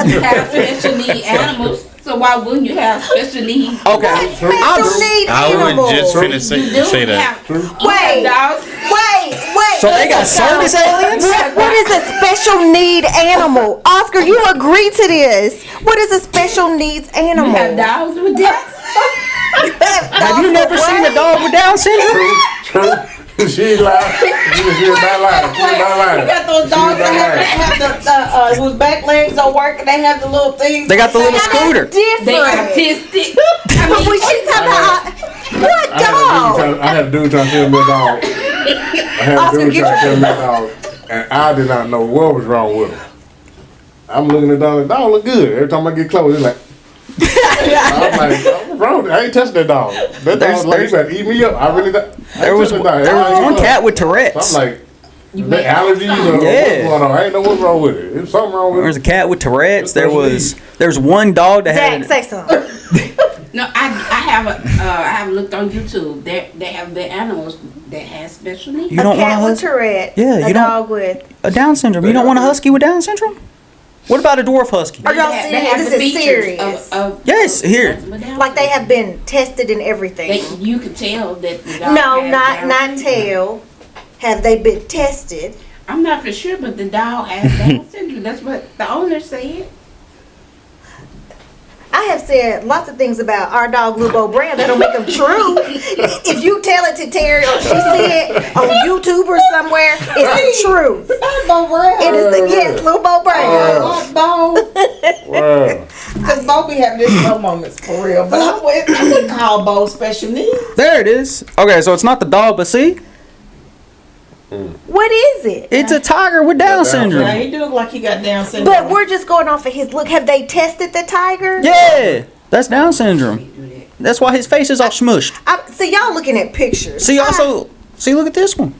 You have special need animals, so why wouldn't you have special need? Okay. special need I was animals. just finna say that. Wait. Dogs. Wait. So they got service aliens? What is a special need animal? Oscar, you agree to this. What is a special needs You animal? have dogs with that. Have you never seen a dog with Down syndrome? True. She ain't lying. She is not lying. She is not You lying. got those dogs that have whose back legs don't work and they have the little things. They got the little scooter. Different. They autistic. But when she talking about what dog? I had a dude trying to sell me a dog. I had a Oscar, dude get trying to sell me a dog, and I did not know what was wrong with him. I'm looking at the dog look good. Every time I get close, it's like. I'm like, what's wrong with it? I ain't touching that dog. That There's- dog like, you better eat me up. I really don't. There was that dog. Everything one close. cat with So Tourette's. I'm like, the allergies or Yeah. what's going on? I ain't know what's wrong with it. There's something wrong with There was it. a cat with Tourette's. There's one dog that Zach, had. say something. No, I have looked on YouTube. They have the animals that have special needs. You A don't want a cat with husky? Tourette's. Yeah, a you don't- dog with. A Down syndrome. You don't want a husky with Down syndrome? What about a dwarf husky? Are y'all They serious? have This the is features serious. of Yes, here. Like they have been tested and everything. You can tell that the dog No, has not Down syndrome. tell. Have they been tested? I'm not for sure, but the dog has Down syndrome. That's what the owner said. I have said lots of things about our dog Lubo Brown that don't make them true. If you tell it to Terry or she see it on YouTube or somewhere, it's the truth. Bo Brown. It is the yes, Lubo Brown. Bo. Wow. Because Bo be having this slow moments for real. But I wouldn't call Bo special needs. There it is. Okay, so it's not the dog, but see? What is it? It's a tiger with Down Yeah, syndrome. he do look like he got Down syndrome. But we're just going off of his look. Have they tested the tiger? Yeah, that's Down syndrome. That's why his face is all smushed. See, y'all looking at pictures. See, also, see, look at this one.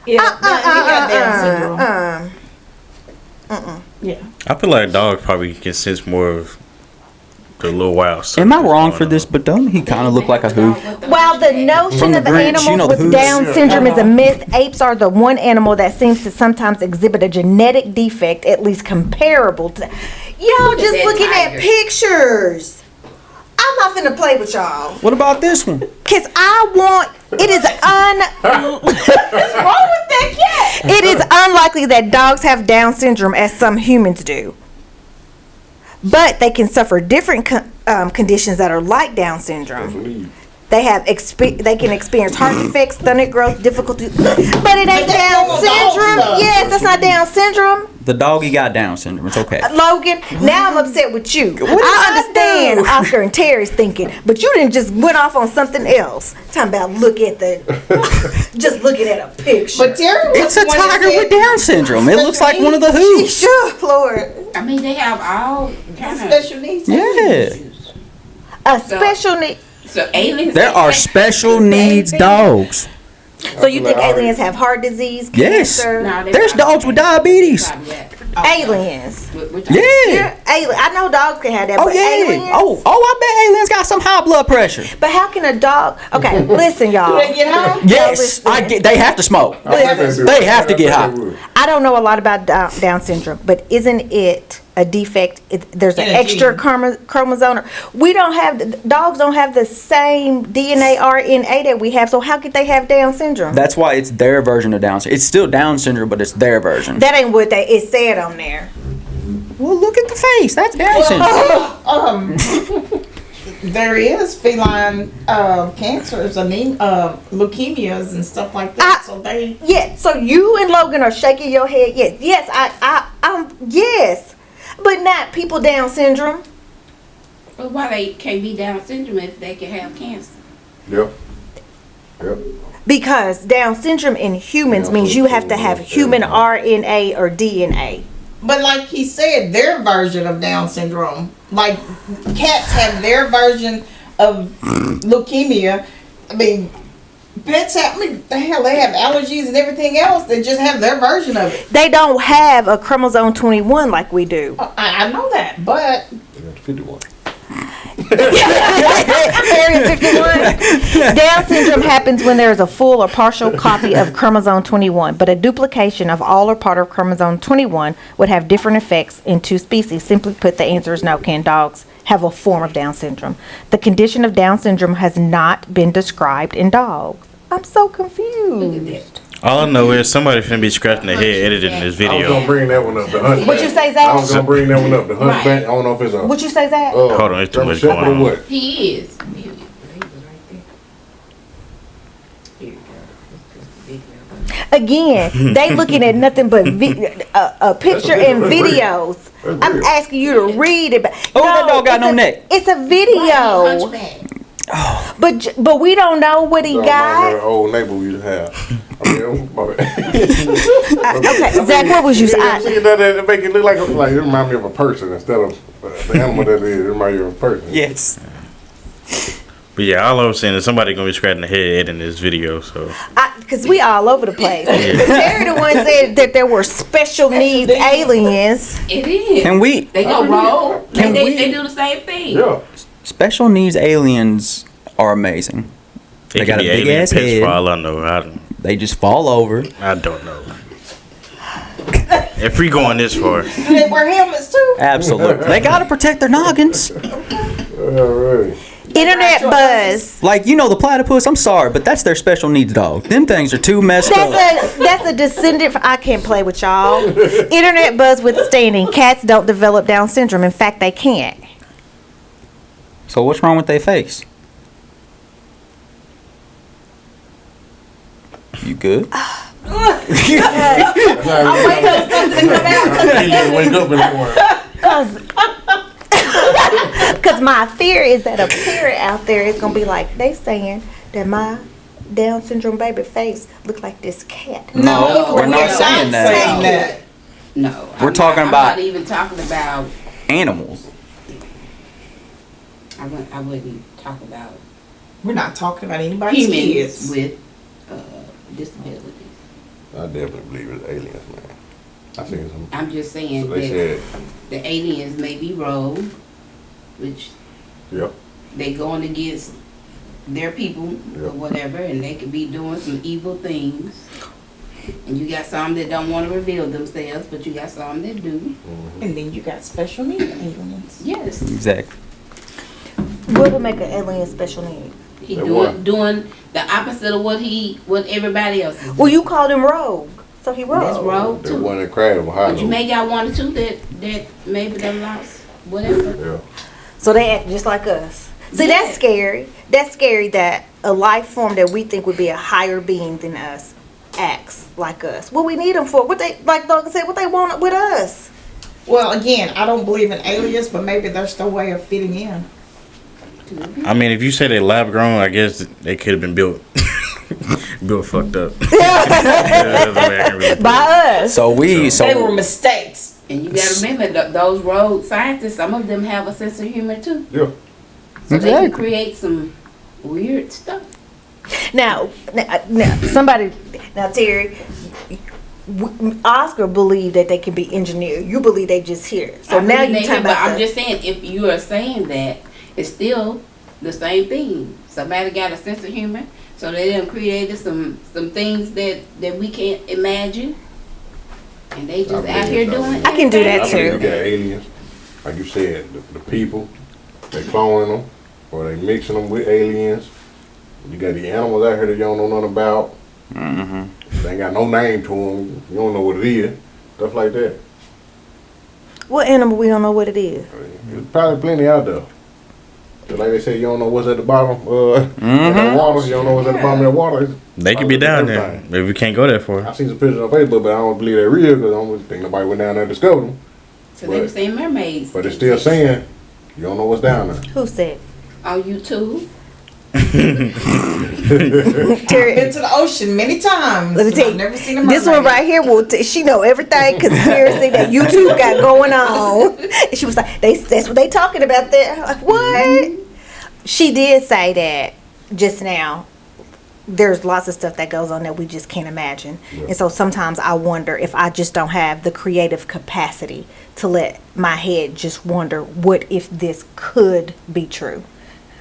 yeah, he got Down syndrome. Yeah. I feel like dogs probably can sense more of the little wild stuff Am I that's wrong going for on. this? But don't he kind of look like a hoof? While the notion From the of Grinch, animals you know the with Who's. Down syndrome is a myth, apes are the one animal that seems to sometimes exhibit a genetic defect, at least comparable to. Y'all just that looking at tiger. pictures. I'm not finna play with y'all. What about this one? Cause I want. It is What's wrong with that cat? It is unlikely that dogs have Down syndrome as some humans do. But they can suffer different conditions that are like Down syndrome. They have they can experience heart defects, stomach growth, difficulty. But it ain't that's Down normal dog syndrome. stuff. Yes, that's not Down syndrome. The doggy got Down syndrome. It's okay. Logan, now I'm upset with you. did I I understand do? Oscar and Terry's thinking, but you didn't just went off on something else. Talking about just looking at a picture. But Terry was It's a the one that tiger said- with Down syndrome. It looks like one of the She Who's. sure, Lord. I mean, they have all kind of. Special needs. Yeah. A special need. So aliens. There are special needs dogs. So you think aliens have heart disease, Yes. cancer? No, they There's probably- dogs with diabetes. probably that. Aliens. Yeah. Yeah, alien. I know dogs can have that, Oh but yeah. aliens. I bet aliens got some high blood pressure. But how can a dog? Okay, listen, y'all. Do they get high? Yes, listen. they have to smoke. They have to get high. I don't know a lot about Down syndrome, but isn't it a defect? There's an In a extra gene. chromosome. We don't have dogs don't have the same DNA RNA that we have. So how could they have Down syndrome? That's why it's their version of Down syndrome. It's still Down syndrome, but it's their version. That ain't what it said on there. Well, look at the face. That's Down syndrome. There is feline cancers, leukemias and stuff like that. So they. Yeah. So you and Logan are shaking your head. Yes. Yes, but not people Down syndrome. But why they can't be Down syndrome if they can have cancer? Yep. Yep. Because Down syndrome in humans means you have to have human RNA or DNA. But like he said, their version of Down syndrome, like cats have their version of leukemia. I mean, pets have. I mean, the hell, they have allergies and everything else. They just have their version of it. They don't have a chromosome 21 like we do. I know that, but 51. Area 51. Down syndrome happens when there is a full or partial copy of chromosome 21, but a duplication of all or part of chromosome 21 would have different effects in two species. Simply put, the answer is no. Can dogs have a form of Down syndrome? The condition of Down syndrome has not been described in dogs. I'm so confused. All I know is somebody finna be scratching their head editing this I was gonna video. bring that one up. The hunchback. What you say, Zach? I was gonna bring that one up. The hunchback. I don't know if it's a. What you say, Zach? Hold on, it's too much Shepherd going or on. what? He is. Again, they looking at nothing but a picture and videos. That's I'm weird. asking you to read it. Oh, that dog got no neck. It's a video. But we don't know what he Talking about got. that old neighbor we used to have. I mean, my bad. Okay, Zach, what was you Yeah, saying? see that make it look like it remind me of a person instead of the animal that it is. It remind you of a person. Yes. But yeah, all I was saying is somebody gonna be scratching their head editing this video. So Because we all over the place. Terry the one said that there were special needs aliens. It is. Can we? They go roll. Can They we- do the same thing. Yeah. Special needs aliens are amazing. it They got could a be big alien ass pets head. for all I know. They just fall over. I don't know. If we going this far, Do they wear helmets too? Absolutely. They gotta protect their noggins. Alright. Internet buzz. Like, you know, the platypus, I'm sorry, but that's their special needs dog. Them things are too messed up. That's a descendant. I can't play with y'all. Internet buzz withstanding. Cats don't develop Down syndrome. In fact, they can't. So what's wrong with their face? You good? I'm waiting for something to come out. Wake up in the morning. Because my fear is that a parent out there is going to be like, they saying that my Down syndrome baby face look like this cat. No, we're not saying that. Saying that. No. We're talking I'm about- not even talking about. Animals. I wouldn't talk about We're not talking about anybody's humans kids. with disabilities. I definitely believe it's aliens, man. I seen some. I'm just saying So they that said, the aliens may be rogue, which yep. they going against their people Yeah. or whatever, and they could be doing some evil things. And you got some that don't want to reveal themselves, but you got some that do. And then you got special needs aliens. Yes, Exactly. What would make an alien special need? he They doing what? doing the opposite of what everybody else is. Well, you called him rogue. So he rogue. That's rogue That too. one that crashed behind But you them. may got one or two that maybe they lost whatever. Yeah. So they act just like us. See, Yeah. that's scary. That's scary that a life form that we think would be a higher being than us acts like us. What we need them for? What they, like Doug said, what they want with us? Well, again, I don't believe in aliens, but maybe that's their way of fitting in. I mean, if you say they're lab grown, I guess they could have been built fucked up. That's the way I can really put it. By us. So we, They were so And mistakes. you gotta remember those rogue scientists, some of them have a sense of humor too. Yeah. So they can Exactly. create some weird stuff. Now, somebody, now Terry, Oscar believed that they can be engineered. You believe they just here. So I now believe you they talking can, but about I'm just saying, if you are saying that, it's still the same thing. Somebody got a sense of humor, so they done created some things that we can't imagine, and they just out here doing. I can do that I too. believe you got aliens, like you said, the people, they cloning them, or they mixing them with aliens. You got the animals out here that you don't know nothing about. They ain't got no name to them. You don't know what it is. Stuff like that. What animal we don't know what it is? There's probably plenty out there. Just like they say, you don't know what's at the bottom of that water. You don't know what's at the bottom of that water. They could be down there. Everything. Maybe we can't go that far. I seen some pictures on Facebook, but I don't believe they're real because I don't think nobody went down there and discovered them. So they were saying mermaids. But it's still saying you don't know what's down there. Who said? on YouTube. I've Terry, been to the ocean many times. let me tell you, I've never seen a mermaid. this one right here will. She know everything conspiracy that YouTube got going on. And she was like, "That's what they talking about there." I'm like, what? She did say that just now. there's lots of stuff that goes on that we just can't imagine. And so sometimes I wonder if I just don't have the creative capacity to let my head just wonder, what if this could be true?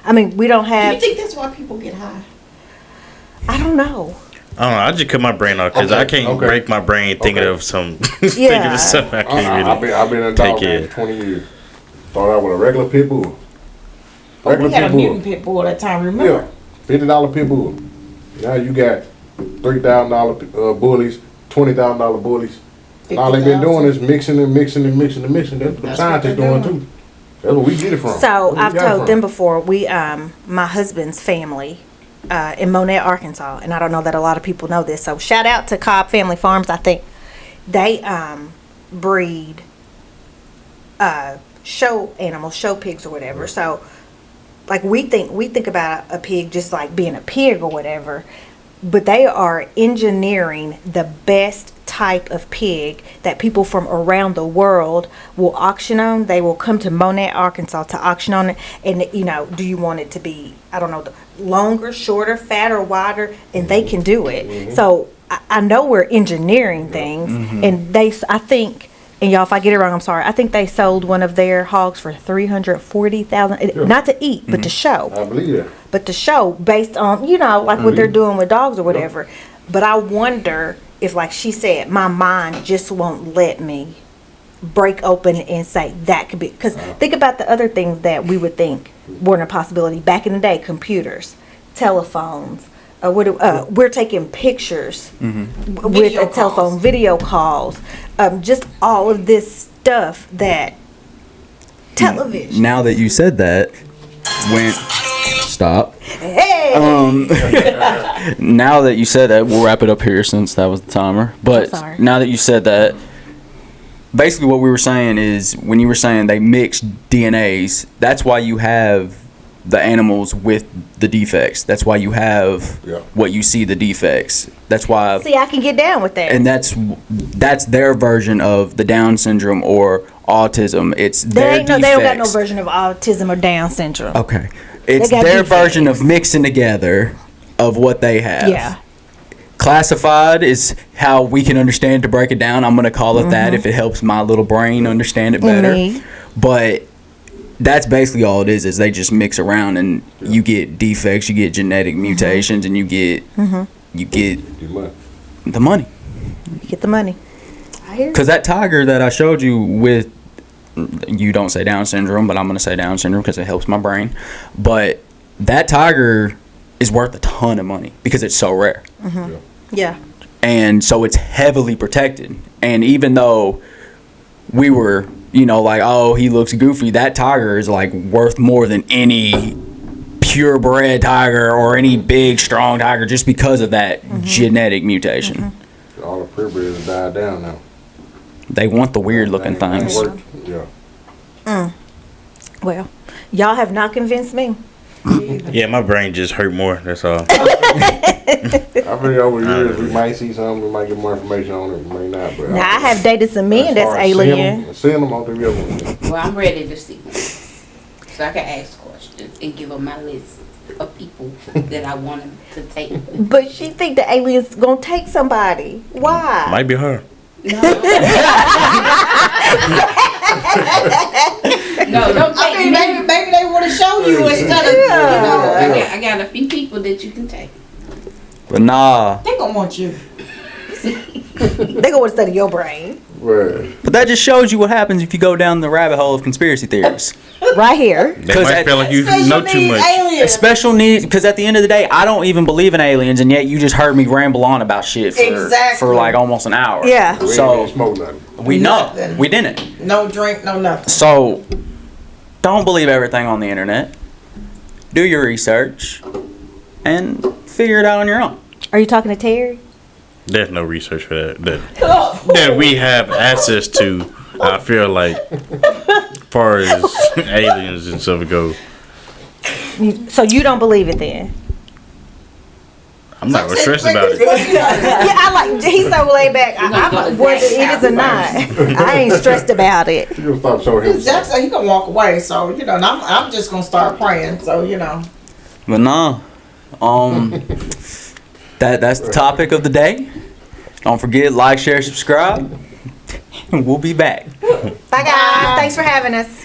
I mean, we don't Do have, you think that's why people get high? I don't know. I don't know. I just cut my brain off because Okay, I can't okay. break my brain thinking Okay. of some thinking Yeah. of stuff I can't I've really been in a take dog game it. for 20 years. Started out with a regular pit bull. Oh, we had a pit mutant pit bull that time, remember? Yeah, $50 pit bull. Now you got $3,000 bullies, $20,000 bullies. All they've been doing is mixing and mixing and mixing and mixing. That's what the That's scientists what they're doing doing. too. That's where we get it from. So Where we I've got it told from. them before, we, my husband's family, in Monette, Arkansas, and I don't know that a lot of people know this, so shout out to Cobb Family Farms. I think they breed show animals, show pigs or whatever. So like we think about a pig just like being a pig or whatever, but they are engineering the best type of pig that people from around the world will auction on. They will come to Monette, Arkansas to auction on it. And, you know, do you want it to be, I don't know, longer, shorter, fatter, wider? And they can do it. So I know we're engineering things. And I think, and y'all, if I get it wrong, I'm sorry. I think they sold one of their hogs for $340,000, not to eat, but to show. I believe that. But to show based on, you know, like what they're doing with dogs or whatever. But I wonder if, like she said, my mind just won't let me break open and say that could be. Because think about the other things that we would think weren't a possibility back in the day: computers, telephones. We're taking pictures with Video a telephone, calls. video calls, just all of this stuff that television. Now that you said that, stop. Hey, Now that you said that, we'll wrap it up here since that was the timer. But sorry. now that you said that, basically what we were saying is when you were saying they mix DNAs, that's why you have the animals with the defects. That's why you have Yeah. what you see, the defects. That's why, see, I can get down with that. and that's their version of the Down syndrome or autism. It's They their ain't no, they don't got no defects. version of autism or Down syndrome. Okay. It's got their defects. version of mixing together of what they have. Yeah. Classified is how we can understand to break it down. I'm going to call it that if it helps my little brain understand it better. Me. But that's basically all it is they just mix around and you get defects, you get genetic mutations, and you get Get money. the money. You get the money. I hear. Because that tiger that I showed you with, you don't say Down syndrome, but I'm going to say Down syndrome because it helps my brain. But that tiger is worth a ton of money because it's so rare. Yeah. And so it's heavily protected. And even though we were, you know, like, oh, he looks goofy, that tiger is like worth more than any purebred tiger or any big, strong tiger just because of that genetic mutation. All the purebreds have died down now. They want the weird looking things. Work. Yeah. Well, y'all have not convinced me. Yeah, my brain just hurt more. That's all. I figure over the years we might see something, we might get more information on it, we may not. But Now I have dated some men that's alien. Seeing them on the other. Well, I'm ready to see. So I can ask questions and give them my list of people that I want them to take. But she think the aliens gonna take somebody. Why? Might be her. No, don't take I mean, me. maybe they want to show you instead of, you know, I got a few people that you can take. But nah. they gonna want you. They gonna want to study your brain. Well, But that just shows you what happens if you go down the rabbit hole of conspiracy theories. Right here. They 'Cause might at- feel like you Special know too needs much. aliens. Special needs, because at the end of the day, I don't even believe in aliens, and yet you just heard me ramble on about shit Exactly. for like almost an hour. Yeah. we ain't So even smoke nothing. we know Nothing. we didn't. No drink, no nothing. So don't believe everything on the internet. Do your research and figure it out on your own. Are you talking to Terry? There's no research for that. That we have access to. I feel like, as far as aliens and stuff go, So you don't believe it then? I'm not real stressed about it. Yeah, I like. He's so laid back. I'm whether it is or not. I ain't stressed about it. You gonna stop showing him. Jackson, he gonna walk away, so you know, and I'm just gonna start praying. So you know, But nah, That's the topic of the day. Don't forget, like, share, subscribe, and we'll be back. Bye, guys. Thanks for having us.